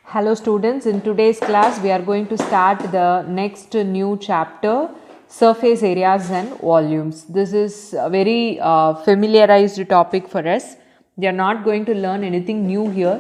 Hello students, in today's class we are going to start the next new chapter, surface areas and volumes. This is a very familiarized topic for us. We are not going to learn anything new here.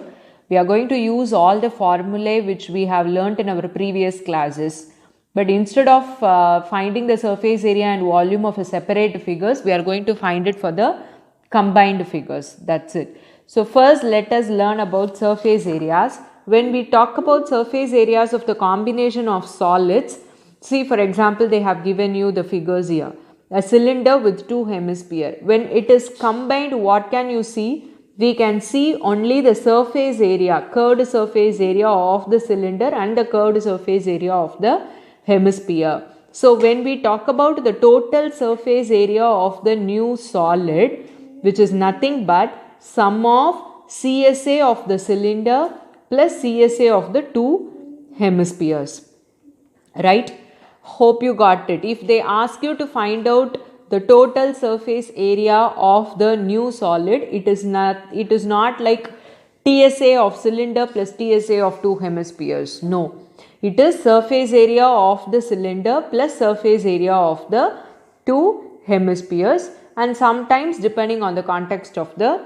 We are going to use all the formulae which we have learnt in our previous classes. But instead of finding the surface area and volume of a separate figures, we are going to find it for the combined figures. That's it. So first let us learn about surface areas. When we talk about surface areas of the combination of solids, see for example they have given you the figures here. A cylinder with two hemispheres. When it is combined, what can you see? We can see only the surface area, curved surface area of the cylinder and the curved surface area of the hemisphere. So when we talk about the total surface area of the new solid, which is nothing but sum of CSA of the cylinder plus CSA of the two hemispheres, right? Hope you got it. If they ask you to find out the total surface area of the new solid, it is not like TSA of cylinder plus TSA of two hemispheres. No, it is surface area of the cylinder plus surface area of the two hemispheres, and sometimes depending on the context of the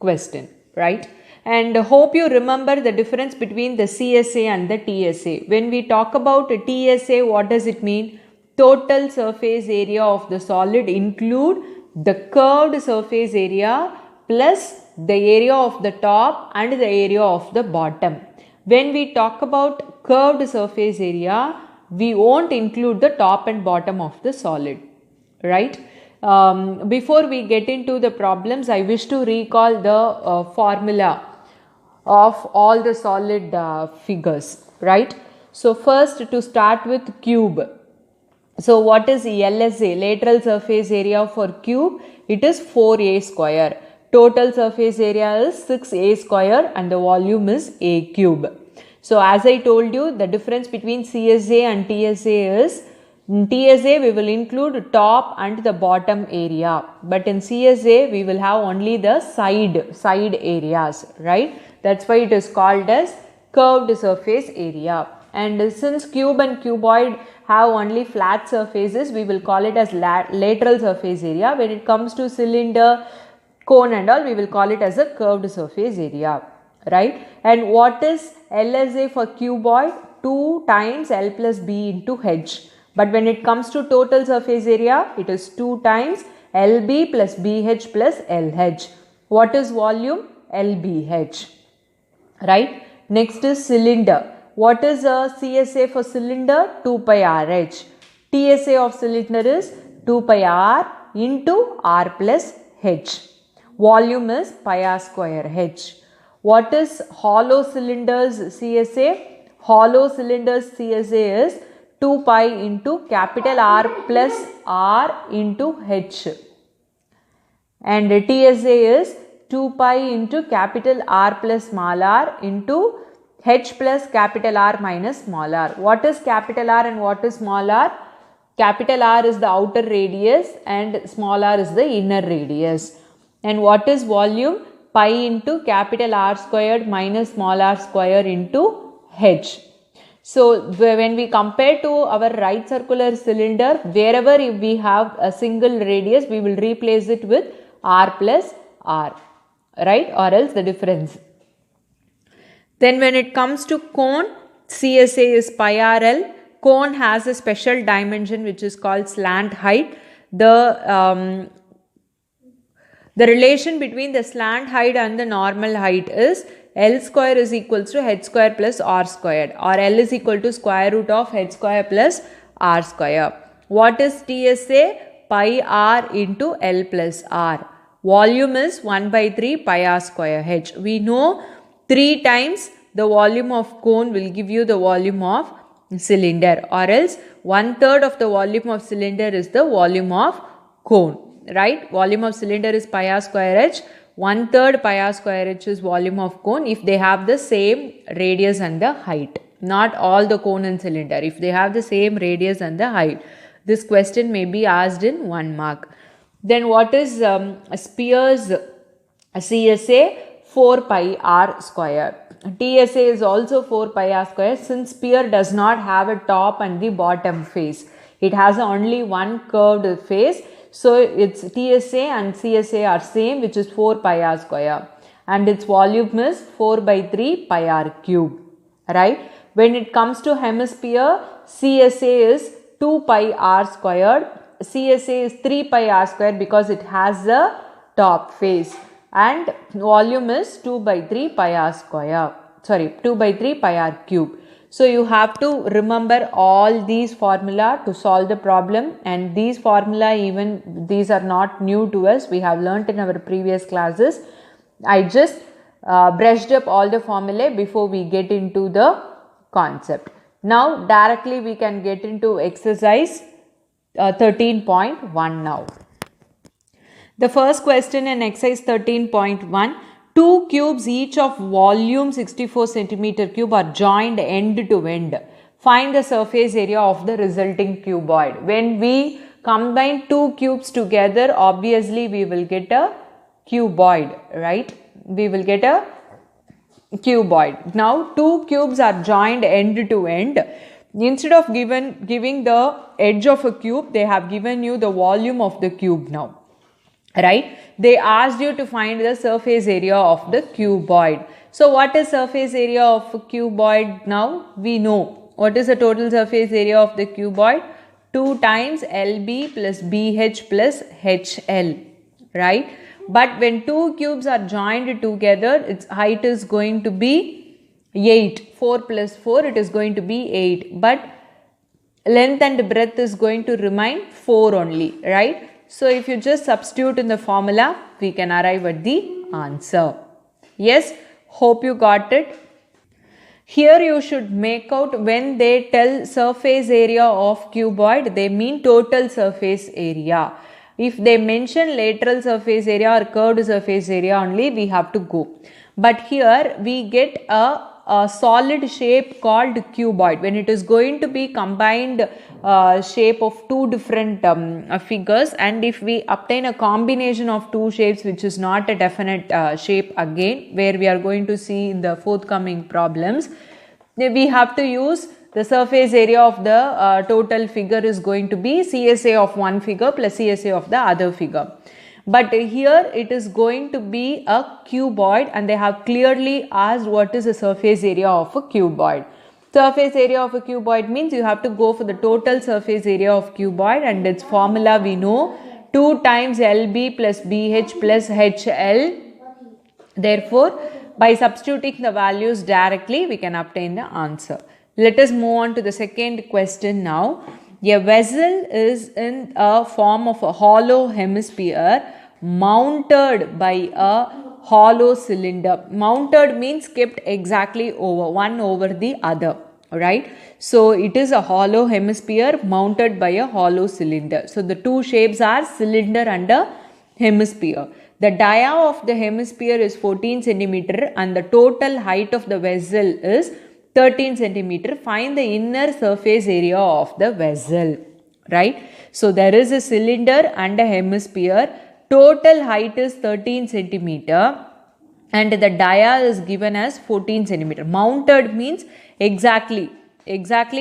question, right? And hope you remember the difference between the CSA and the TSA. When we talk about TSA, what does it mean? Total surface area of the solid include the curved surface area plus the area of the top and the area of the bottom. When we talk about curved surface area, we won't include the top and bottom of the solid, right? Before we get into the problems, I wish to recall the formula of all the solid figures, right? So first, to start with cube. So what is LSA, lateral surface area for cube? It is 4a square. Total surface area is 6a square and the volume is a cube. So as I told you, the difference between CSA and TSA is, in TSA we will include top and the bottom area, but in CSA we will have only the side areas, right? That's why it is called as curved surface area. And since cube and cuboid have only flat surfaces, we will call it as lateral surface area. When it comes to cylinder, cone and all, we will call it as a curved surface area, right? And what is LSA for cuboid? 2 times L plus B into H. But when it comes to total surface area, it is 2 times LB plus BH plus LH. What is volume? LBH, right? Next is cylinder. What is a CSA for cylinder? 2 pi RH. TSA of cylinder is 2 pi R into R plus H. Volume is pi R square H. What is hollow cylinders CSA? Hollow cylinders CSA is 2 pi into capital R plus R into H. And TSA is 2 pi into capital R plus small r into H plus capital R minus small r. What is capital R and what is small r? Capital R is the outer radius and small r is the inner radius. And what is volume? Pi into capital R squared minus small r square into H. So when we compare to our right circular cylinder, wherever we have a single radius, we will replace it with R plus R, right? Or else the difference. Then when it comes to cone, CSA is pi RL. Cone has a special dimension which is called slant height. The relation between the slant height and the normal height is L square is equals to H square plus R squared, or L is equal to square root of H square plus R square. What is TSA? Pi R into L plus R. Volume is 1 by 3 pi R square H. We know 3 times the volume of cone will give you the volume of cylinder, or else 1/3 of the volume of cylinder is the volume of cone, right? Volume of cylinder is pi R square H. 1/3 pi R square H is volume of cone if they have the same radius and the height. Not all the cone and cylinder. If they have the same radius and the height. This question may be asked in 1 mark. Then what is spheres CSA? 4 pi R square. TSA is also 4 pi r square, since sphere does not have a top and the bottom face. It has only one curved face. So its TSA and CSA are same, which is 4 pi r square, and its volume is 4 by 3 pi r cube, right? When it comes to hemisphere, CSA is 2 pi r squared, CSA is 3 pi r squared because it has a top face, and volume is 2 by 3 pi r square, 2 by 3 pi r cube. So you have to remember all these formula to solve the problem, and these formula, even these are not new to us, we have learnt in our previous classes. I just brushed up all the formulae before we get into the concept. Now directly we can get into exercise 13.1 now. The first question in exercise 13.1, two cubes each of volume 64 centimeter cube are joined end to end. Find the surface area of the resulting cuboid. When we combine two cubes together, obviously we will get a cuboid, right? We will get a cuboid. Now two cubes are joined end to end. Instead of giving the edge of a cube, they have given you the volume of the cube now, right? They asked you to find the surface area of the cuboid. So what is surface area of a cuboid now? We know. What is the total surface area of the cuboid? 2 times LB plus BH plus HL, right? But when two cubes are joined together, its height is going to be 8. 4 plus 4, it is going to be 8. But length and breadth is going to remain 4 only, right? So if you just substitute in the formula, we can arrive at the answer. Yes, hope you got it. Here you should make out, when they tell surface area of cuboid, they mean total surface area. If they mention lateral surface area or curved surface area only, we have to go. But here we get a solid shape called cuboid. When it is going to be combined shape of two different figures, and if we obtain a combination of two shapes which is not a definite shape again, where we are going to see in the forthcoming problems, we have to use the surface area of the total figure is going to be CSA of one figure plus CSA of the other figure. But here it is going to be a cuboid, and they have clearly asked what is the surface area of a cuboid. Surface area of a cuboid means you have to go for the total surface area of cuboid, and its formula we know, 2 times LB plus BH plus HL. Therefore, by substituting the values directly, we can obtain the answer. Let us move on to the second question now. A vessel is in a form of a hollow hemisphere mounted by a hollow cylinder. Mounted means kept exactly over, one over the other, right? So it is a hollow hemisphere mounted by a hollow cylinder. So the two shapes are cylinder and a hemisphere. The dia of the hemisphere is 14 centimeter and the total height of the vessel is 13 centimeter. Find the inner surface area of the vessel, right? So there is a cylinder and a hemisphere. Total height is 13 centimeter and the dia is given as 14 centimeter. Mounted means exactly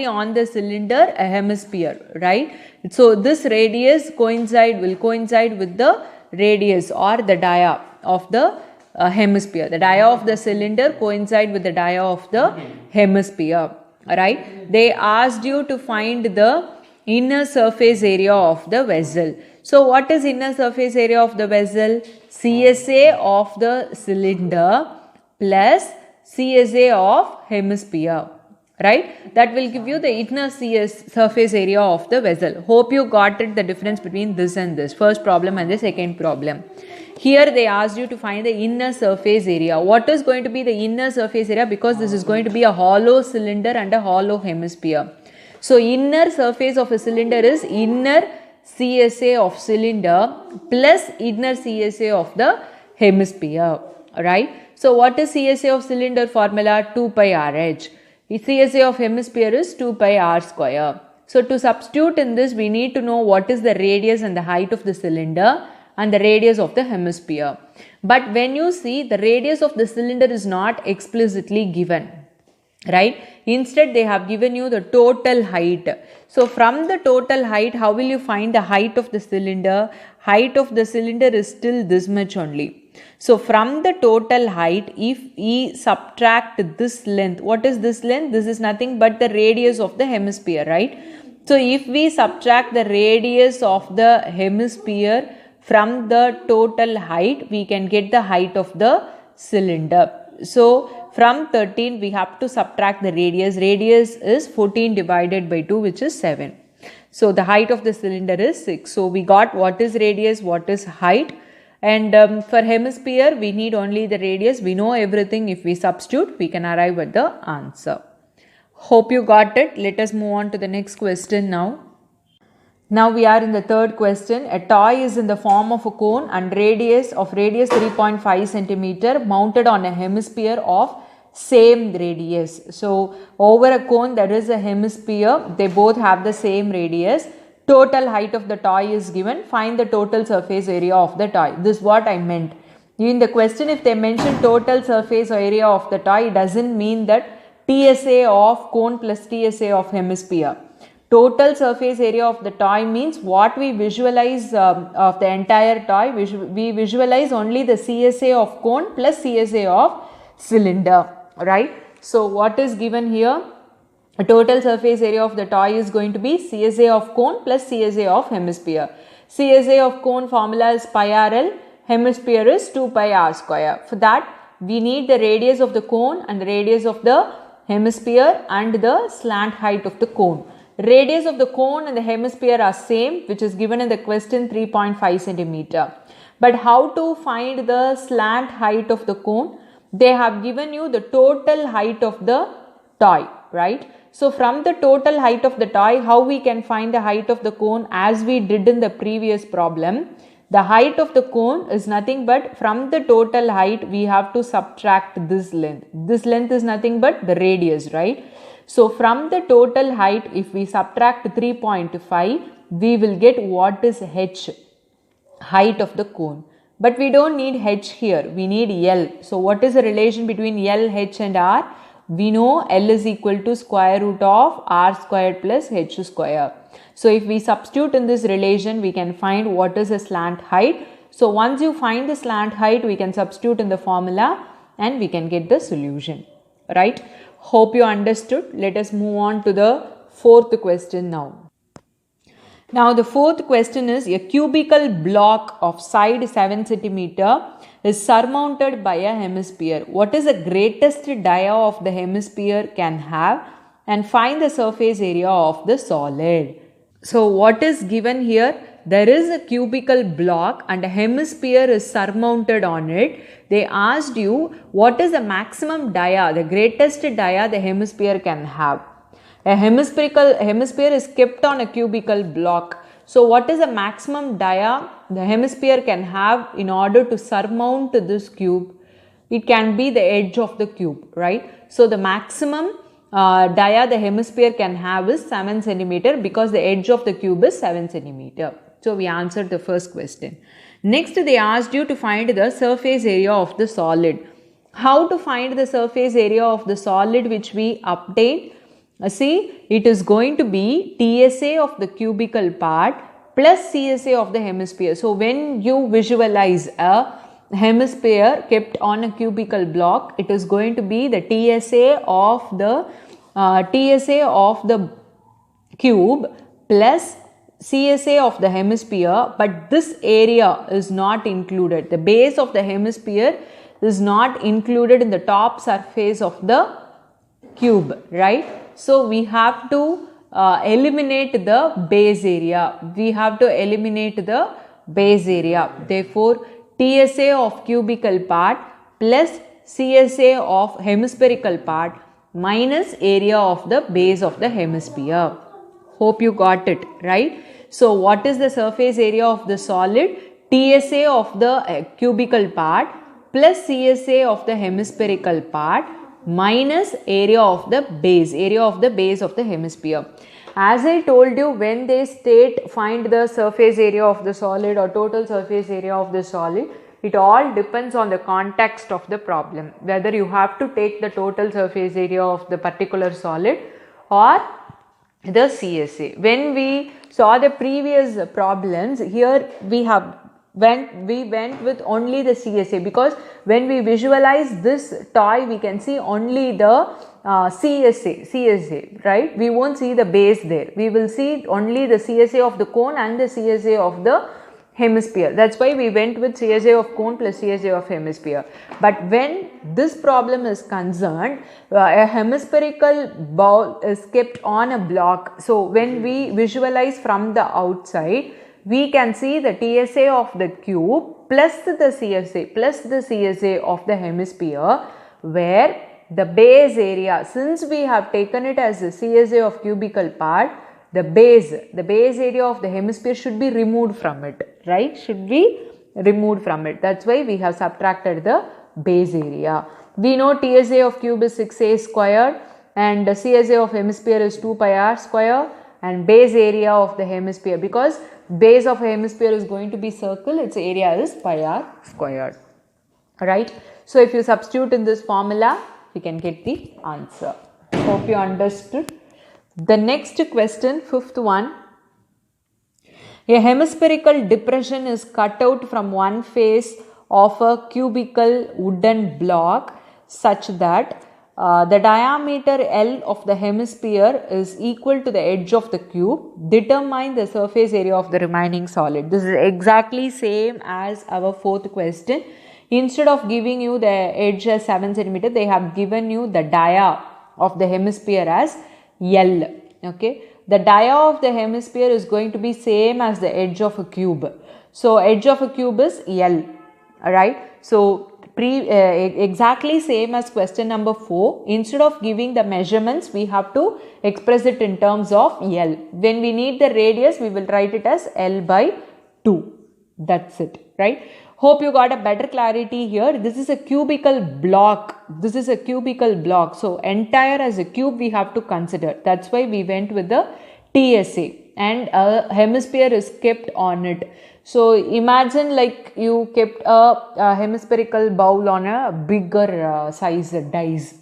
on the cylinder, a hemisphere, right? So this radius will coincide with the radius or the dia of the hemisphere. The dia of the cylinder coincide with the dia of the hemisphere, right? They asked you to find the inner surface area of the vessel. So what is inner surface area of the vessel? CSA of the cylinder plus CSA of hemisphere, right? That will give you the inner surface area of the vessel. Hope you got it, the difference between this and this, first problem and the second problem. Here they asked you to find the inner surface area. What is going to be the inner surface area? Because this is going to be a hollow cylinder and a hollow hemisphere. So inner surface of a cylinder is inner CSA of cylinder plus inner CSA of the hemisphere, right? So what is CSA of cylinder formula? 2 pi RH. CSA of hemisphere is 2 pi r square. So to substitute in this, we need to know what is the radius and the height of the cylinder. and the radius of the hemisphere. But when you see, the radius of the cylinder is not explicitly given, right? Instead, they have given you the total height. So from the total height, how will you find the height of the cylinder? Height of the cylinder is still this much only. So from the total height, if we subtract this length, what is this length? This is nothing but the radius of the hemisphere, right? So if we subtract the radius of the hemisphere from the total height, we can get the height of the cylinder. So from 13, we have to subtract the radius. Radius is 14 divided by 2, which is 7. So the height of the cylinder is 6. So we got what is radius, what is height. And for hemisphere, we need only the radius. We know everything. If we substitute, we can arrive at the answer. Hope you got it. Let us move on to the next question now. Now we are in the third question. A toy is in the form of a cone and radius 3.5 centimeter mounted on a hemisphere of same radius. So over a cone there is a hemisphere. They both have the same radius. Total height of the toy is given. Find the total surface area of the toy. This is what I meant. In the question, if they mention total surface area of the toy, it doesn't mean that TSA of cone plus TSA of hemisphere. Total surface area of the toy means what we visualize of the entire toy. We visualize only the CSA of cone plus CSA of cylinder, right? So what is given here? A total surface area of the toy is going to be CSA of cone plus CSA of hemisphere. CSA of cone formula is pi RL, hemisphere is 2 pi r square. For that, we need the radius of the cone and the radius of the hemisphere and the slant height of the cone. Radius of the cone and the hemisphere are same, which is given in the question, 3.5 centimeter. But how to find the slant height of the cone? They have given you the total height of the toy, right? So from the total height of the toy, how we can find the height of the cone as we did in the previous problem? The height of the cone is nothing but from the total height we have to subtract this length. This length is nothing but the radius, right? So from the total height, if we subtract 3.5, we will get what is h, height of the cone. But we don't need h here, we need L. So what is the relation between L, h and R? We know L is equal to square root of R squared plus h square. So if we substitute in this relation, we can find what is a slant height. So once you find the slant height, we can substitute in the formula and we can get the solution, right? Hope you understood. Let us move on to the fourth question now. Now the fourth question is, a cubical block of side 7 centimeter is surmounted by a hemisphere. What is the greatest dia of the hemisphere can have, and find the surface area of the solid. So what is given here? There is a cubical block and a hemisphere is surmounted on it. They asked you what is the maximum dia, the greatest dia the hemisphere can have. A hemisphere is kept on a cubical block. So what is the maximum dia the hemisphere can have in order to surmount this cube? It can be the edge of the cube, right? So the maximum dia the hemisphere can have is 7 centimeter because the edge of the cube is 7 centimeter. So we answered the first question. Next, they asked you to find the surface area of the solid. How to find the surface area of the solid which we obtained? See, it is going to be TSA of the cubical part plus CSA of the hemisphere. So when you visualize a hemisphere kept on a cubical block, it is going to be the TSA of the cube plus CSA of the hemisphere, but this area is not included. The base of the hemisphere is not included in the top surface of the cube, right? So we have to eliminate the base area. We have to eliminate the base area. Therefore, TSA of cubical part plus CSA of hemispherical part minus area of the base of the hemisphere. Hope you got it, right? So what is the surface area of the solid? TSA of the cubical part plus CSA of the hemispherical part minus area of the base of the hemisphere. as I told you, when they state find the surface area of the solid or total surface area of the solid, it all depends on the context of the problem, whether you have to take the total surface area of the particular solid or the CSA. When we saw the previous problems, here we went with only the CSA, because when we visualize this toy, we can see only the CSA, right? We won't see the base there. We will see only the CSA of the cone and the CSA of the hemisphere. That's why we went with CSA of cone plus CSA of hemisphere. But when this problem is concerned, a hemispherical bowl is kept on a block. So when we visualize from the outside, we can see the TSA of the cube plus the CSA of the hemisphere, where the base area, since we have taken it as the CSA of cubical part, the base area of the hemisphere should be removed from it, right? Should be removed from it. That's why we have subtracted the base area. We know TSA of cube is 6a squared and the CSA of hemisphere is 2 pi r square, and base area of the hemisphere, because base of a hemisphere is going to be circle, its area is pi r squared, right? So if you substitute in this formula, you can get the answer. Hope you understood. The next question, fifth one. A hemispherical depression is cut out from one face of a cubical wooden block such that the diameter L of the hemisphere is equal to the edge of the cube. Determine the surface area of the remaining solid. This is exactly same as our fourth question. Instead of giving you the edge as 7 cm, they have given you the dia of the hemisphere as L. Okay, the dia of the hemisphere is going to be same as the edge of a cube. So edge of a cube is L, right? So exactly same as question number 4. Instead of giving the measurements, we have to express it in terms of L. When we need the radius, we will write it as L by 2. That's it, right? Hope you got a better clarity here. This is a cubical block. This is a cubical block. So entire as a cube we have to consider. That's why we went with the TSA, and a hemisphere is kept on it. So imagine like you kept a hemispherical bowl on a bigger size dice.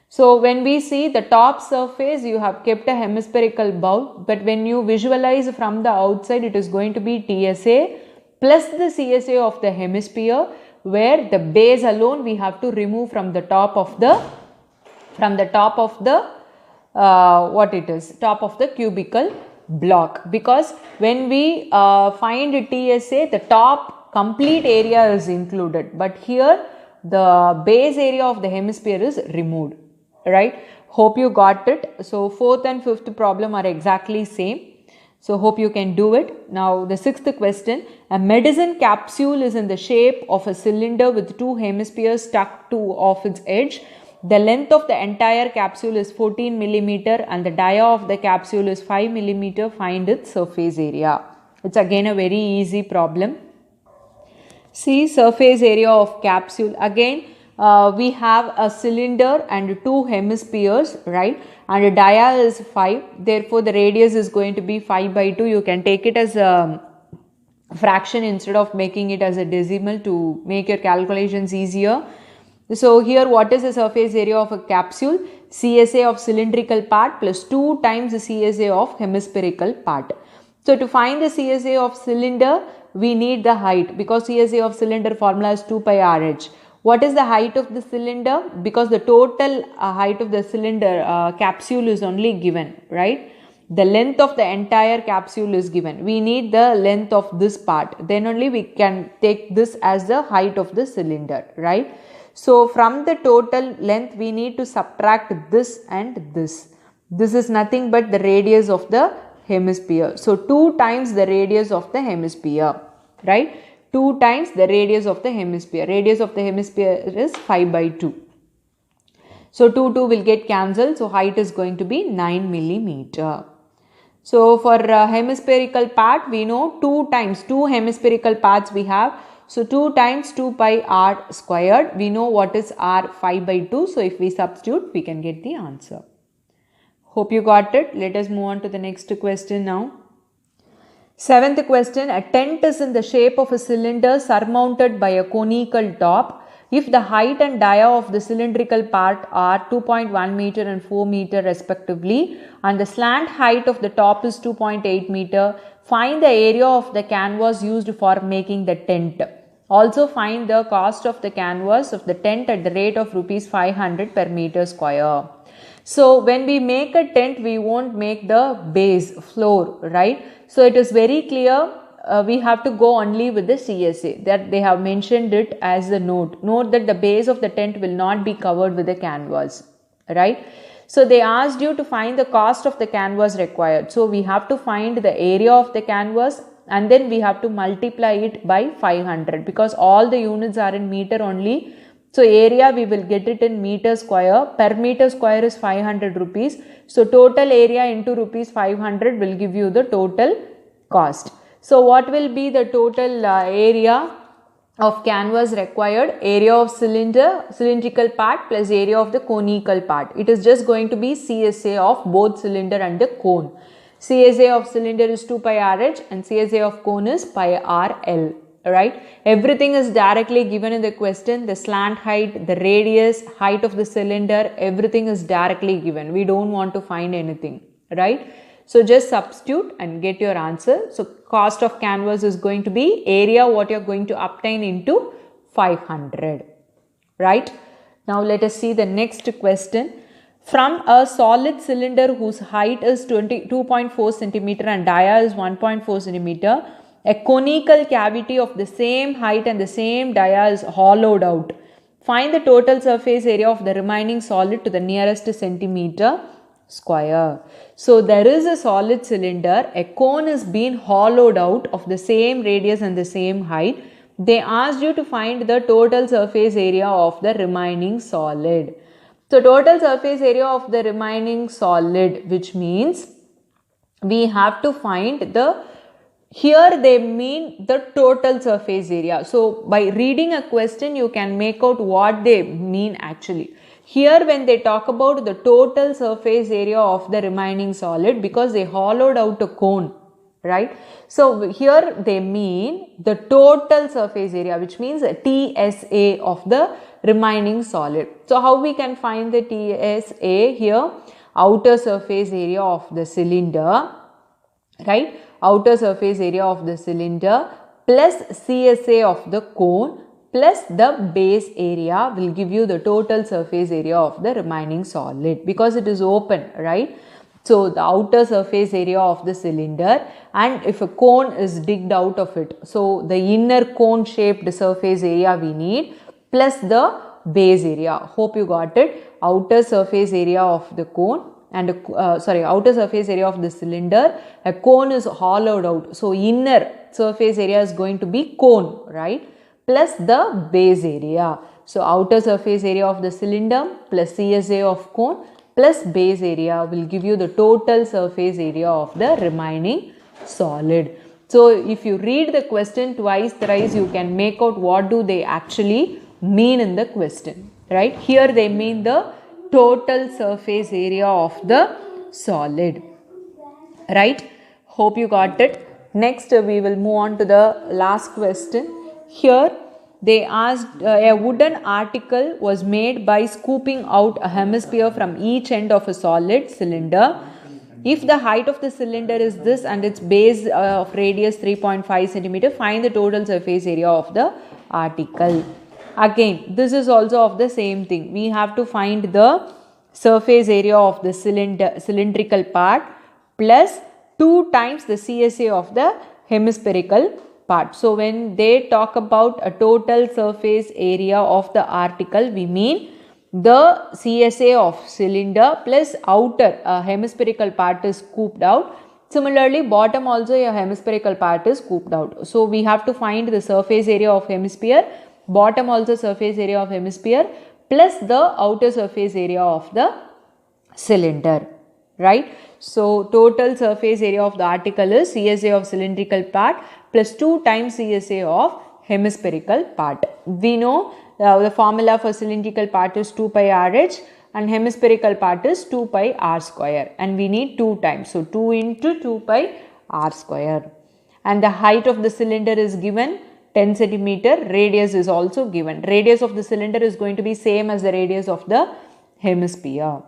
So when we see the top surface, you have kept a hemispherical bowl, but when you visualize from the outside, it is going to be TSA plus the CSA of the hemisphere, where the base alone we have to remove from the top of the top of the cubical block, because when we find TSA, the top complete area is included, but here the base area of the hemisphere is removed, right? Hope you got it. So fourth and fifth problem are exactly same. So hope you can do it. Now the sixth question. A medicine capsule is in the shape of a cylinder with two hemispheres stuck to off its edge. The length of the entire capsule is 14 mm and the dia of the capsule is 5 mm. Find its surface area. It's again a very easy problem. See, surface area of capsule. Again, we have a cylinder and two hemispheres, right? And the dia is 5. Therefore, the radius is going to be 5 by 2. You can take it as a fraction instead of making it as a decimal to make your calculations easier. So here what is the surface area of a capsule? CSA of cylindrical part plus 2 times the CSA of hemispherical part. So to find the CSA of cylinder, we need the height, because CSA of cylinder formula is 2 pi RH. What is the height of the cylinder? Because the total height of the cylinder capsule is only given, right? The length of the entire capsule is given. We need the length of this part. Then only we can take this as the height of the cylinder, right? So from the total length, we need to subtract this and this. This is nothing but the radius of the hemisphere. So 2 times the radius of the hemisphere, right? 2 times the radius of the hemisphere. Radius of the hemisphere is 5 by 2. So 2 will get cancelled. So height is going to be 9 mm. So for hemispherical part, we know 2 times 2 hemispherical parts we have. So 2 times 2 pi r squared. We know what is r, 5 by 2. So if we substitute, we can get the answer. Hope you got it. Let us move on to the next question now. Seventh question, a tent is in the shape of a cylinder surmounted by a conical top. If the height and dia of the cylindrical part are 2.1 meter and 4 meter respectively, and the slant height of the top is 2.8 meter, find the area of the canvas used for making the tent. Also find the cost of the canvas of the tent at the rate of rupees 500 per meter square. So when we make a tent, we won't make the base floor, right? So it is very clear we have to go only with the CSA, that they have mentioned it as a note. Note that the base of the tent will not be covered with the canvas, right? So they asked you to find the cost of the canvas required. So we have to find the area of the canvas and then we have to multiply it by 500 because all the units are in meter only. So area we will get it in meter square. Per meter square is 500 rupees. So total area into rupees 500 will give you the total cost. So what will be the total area of canvas required? Area of cylindrical part plus area of the conical part. It is just going to be CSA of both cylinder and the cone. CSA of cylinder is 2 pi RH and CSA of cone is pi RL. Right, everything is directly given in the question. The slant height, the radius, height of the cylinder, everything is directly given. We don't want to find anything, right? So just substitute and get your answer. So cost of canvas is going to be area what you are going to obtain into 500, right? Now let us see the next question. From a solid cylinder whose height is 22.4 centimeter and dia is 1.4 centimeter, a conical cavity of the same height and the same dia is hollowed out. Find the total surface area of the remaining solid to the nearest centimeter square. So there is a solid cylinder, a cone is being hollowed out of the same radius and the same height. They asked you to find the total surface area of the remaining solid. So total surface area of the remaining solid, which means we have to find the, here they mean the total surface area. So by reading a question you can make out what they mean actually. Here when they talk about the total surface area of the remaining solid, because they hollowed out a cone, right? So here they mean the total surface area, which means TSA of the remaining solid. So how we can find the TSA here? Outer surface area of the cylinder, right? Outer surface area of the cylinder plus CSA of the cone plus the base area will give you the total surface area of the remaining solid, because it is open, right? So the outer surface area of the cylinder, and if a cone is digged out of it, so the inner cone shaped surface area we need plus the base area. Hope you got it. Outer surface area of the cone and outer surface area of the cylinder, a cone is hollowed out, so inner surface area is going to be cone, right, plus the base area. So outer surface area of the cylinder plus CSA of cone plus base area will give you the total surface area of the remaining solid. So if you read the question twice, thrice, you can make out what do they actually mean in the question, right? Here they mean the total surface area of the solid, right? Hope you got it. Next we will move on to the last question. Here they asked a wooden article was made by scooping out a hemisphere from each end of a solid cylinder. If the height of the cylinder is this and its base of radius 3.5 centimeter, find the total surface area of the article. Again, this is also of the same thing. We have to find the surface area of the cylindrical part plus 2 times the CSA of the hemispherical part. So when they talk about a total surface area of the article, we mean the CSA of cylinder plus outer hemispherical part is scooped out. Similarly, bottom also a hemispherical part is scooped out. So we have to find the surface area of hemisphere, bottom also surface area of hemisphere plus the outer surface area of the cylinder, right? So total surface area of the article is CSA of cylindrical part plus 2 times CSA of hemispherical part. We know the formula for cylindrical part is 2 pi RH and hemispherical part is 2 pi r square, and we need 2 times. So 2 into 2 pi r square, and the height of the cylinder is given 10 centimeter, radius is also given. Radius of the cylinder is going to be same as the radius of the hemisphere,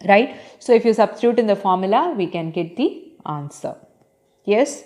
right? So if you substitute in the formula, we can get the answer. Yes.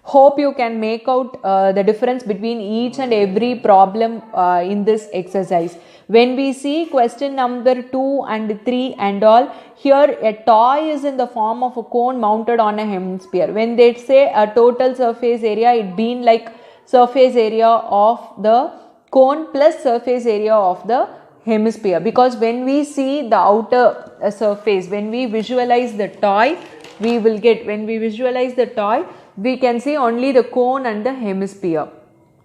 Hope you can make out the difference between each and every problem in this exercise. When we see question number 2 and 3 and all, here a toy is in the form of a cone mounted on a hemisphere. When they say a total surface area, it being like surface area of the cone plus surface area of the hemisphere, because when we see the outer surface, when we visualize the toy, we will get, when we visualize the toy, we can see only the cone and the hemisphere,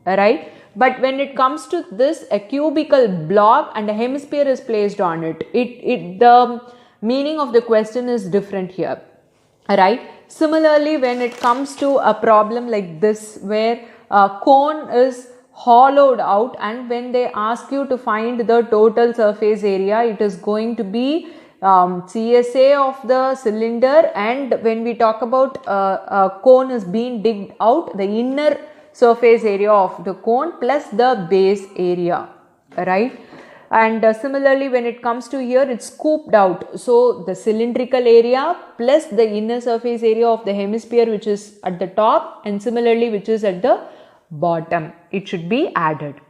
right? But when it comes to this, a cubical block and a hemisphere is placed on it, the meaning of the question is different here, right? Similarly, when it comes to a problem like this, where a cone is hollowed out, and when they ask you to find the total surface area, it is going to be CSA of the cylinder, and when we talk about a cone is being digged out, the inner surface area of the cone plus the base area, right? And similarly, when it comes to here, it's scooped out, so the cylindrical area plus the inner surface area of the hemisphere, which is at the top, and similarly which is at the bottom, it should be added,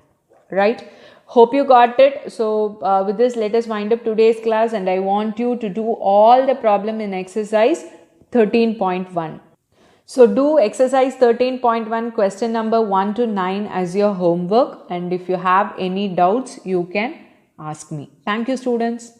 right? Hope you got it. So with this, let us wind up today's class, and I want you to do all the problem in exercise 13.1. So do exercise 13.1 question number 1 to 9 as your homework, and if you have any doubts, you can ask me. Thank you, students.